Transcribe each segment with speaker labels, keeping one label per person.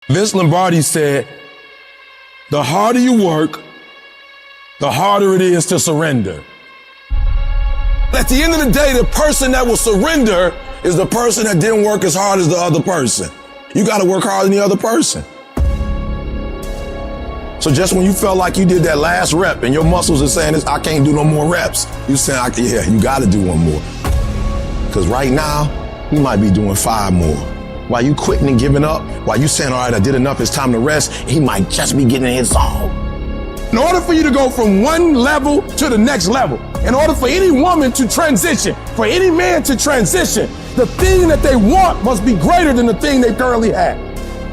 Speaker 1: Vince Lombardi said, the harder you work, the harder it is to surrender. At the end of the day, the person that will surrender is the person that didn't work as hard as the other person. You gotta work harder than the other person. So just when you felt like you did that last rep and your muscles are saying, I can't do no more reps, you saying, yeah, you gotta do one more. Because right now, you might be doing 5 more. While you quitting and giving up, while you saying, all right, I did enough, it's time to rest, he might just be getting in his zone. In order for you to go from one level to the next level, in order for any woman to transition, for any man to transition, the thing that they want must be greater than the thing they currently have.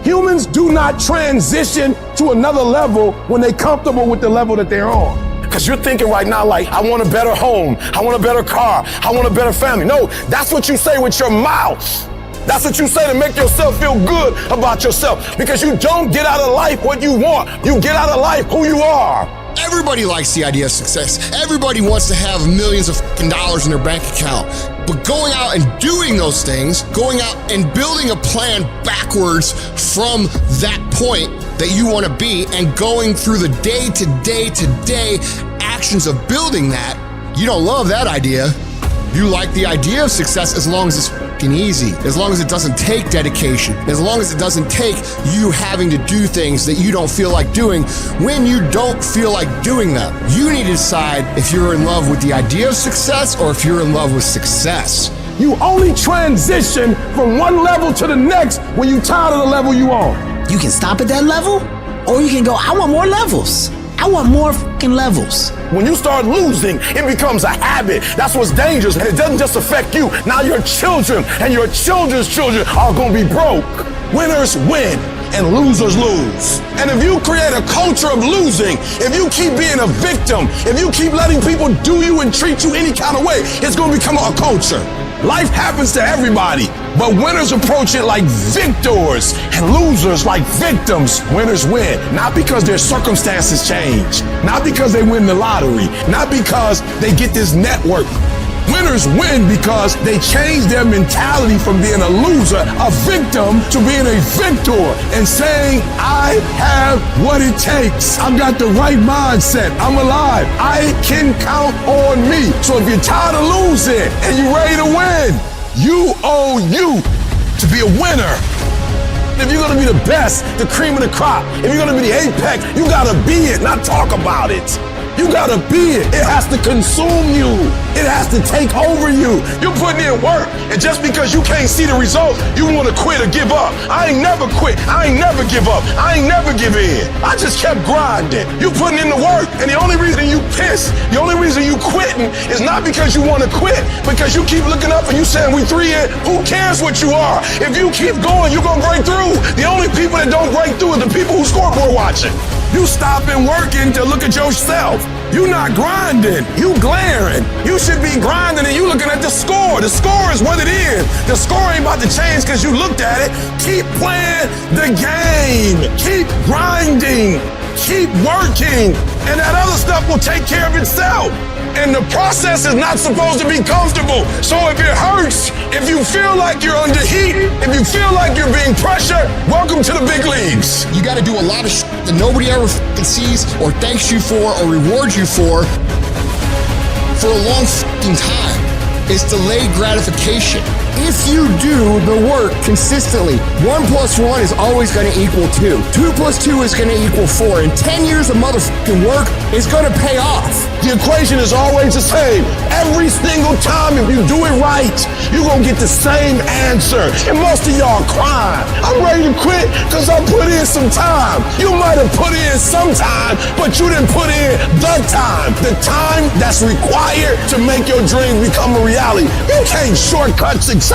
Speaker 1: Humans do not transition to another level when they're comfortable with the level that they're on. Because you're thinking right now like, I want a better home, I want a better car, I want a better family. No, that's what you say with your mouth. That's what you say to make yourself feel good about yourself. Because you don't get out of life what you want. You get out of life who you are.
Speaker 2: Everybody likes the idea of success. Everybody wants to have millions of dollars in their bank account. But going out and doing those things, going out and building a plan backwards from that point that you want to be and going through the day-to-day actions of building that, you don't love that idea. You like the idea of success as long as it's fucking easy, as long as it doesn't take dedication, as long as it doesn't take you having to do things that you don't feel like doing when you don't feel like doing them. You need to decide if you're in love with the idea of success or if you're in love with success.
Speaker 1: You only transition from one level to the next when you're tired of the level you on.
Speaker 3: You can stop at that level, or you can go, I want more levels. I want more fucking levels.
Speaker 1: When you start losing, it becomes a habit. That's what's dangerous. And it doesn't just affect you. Now your children and your children's children are going to be broke. Winners win and losers lose. And if you create a culture of losing, if you keep being a victim, if you keep letting people do you and treat you any kind of way, it's going to become a culture. Life happens to everybody, but winners approach it like victors and losers like victims. Winners win, not because their circumstances change, not because they win the lottery, not because they get this network. Winners win because they change their mentality from being a loser, a victim, to being a victor and saying, I have what it takes. I've got the right mindset. I'm alive. I can count on me. So if you're tired of losing and you're ready to win, you owe you to be a winner. If you're gonna be the best, the cream of the crop, if you're gonna be the apex, you gotta be it, not talk about it. You gotta be it. It has to consume you. It has to take over you. You're putting in work, and just because you can't see the results, you wanna quit or give up. I ain't never quit. I ain't never give up. I ain't never give in. I just kept grinding. You putting in the work, and the only reason you pissed, the only reason you quitting is not because you wanna quit, because you keep looking up and you saying we 3 in. Who cares what you are? If you keep going, you're gonna break through. The only people that don't break through are the people who scoreboard watching. You stopping working to look at yourself. You not grinding, you glaring. You should be grinding and you looking at the score. The score is what it is. The score ain't about to change because you looked at it. Keep playing the game. Keep grinding. Keep working. And that other stuff will take care of itself. And the process is not supposed to be comfortable. So if it hurts, if you feel like you're under heat, if you feel like you're being pressured, welcome to the big leagues.
Speaker 2: You gotta do a lot of shit that nobody ever sees or thanks you for or rewards you for a long time. It's delayed gratification. If you do the work consistently, 1 + 1 is always gonna equal 2. 2 + 2 is gonna equal 4. And 10 years of motherfucking work is gonna pay off.
Speaker 1: The equation is always the same. Every single time, if you do it right, you're gonna get the same answer. And most of y'all crying. I'm ready to quit because I put in some time. You might have put in some time, but you didn't put in the time that's required to make your dream become a reality. You can't shortcut success.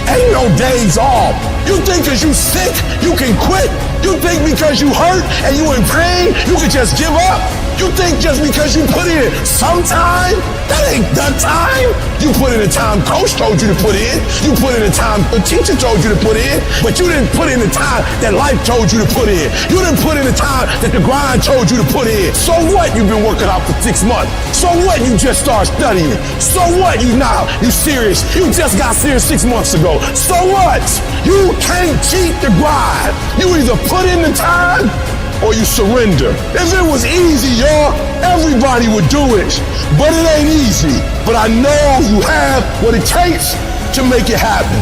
Speaker 1: Ain't no days off. You think because you sick, you can quit. You think because you hurt and you in pain, you can just give up. You think just because you put in some time, that ain't the time. You put in the time coach told you to put in. You put in the time the teacher told you to put in. But you didn't put in the time that life told you to put in. You didn't put in the time that the grind told you to put in. So what? You've been working out for 6 months. So what? You just started studying. So what? You serious. You just got serious 6 months ago. So what? You can't cheat the grind. You either put in the time or you surrender. If it was easy, y'all, everybody would do it. But it ain't easy. But I know you have what it takes to make it happen.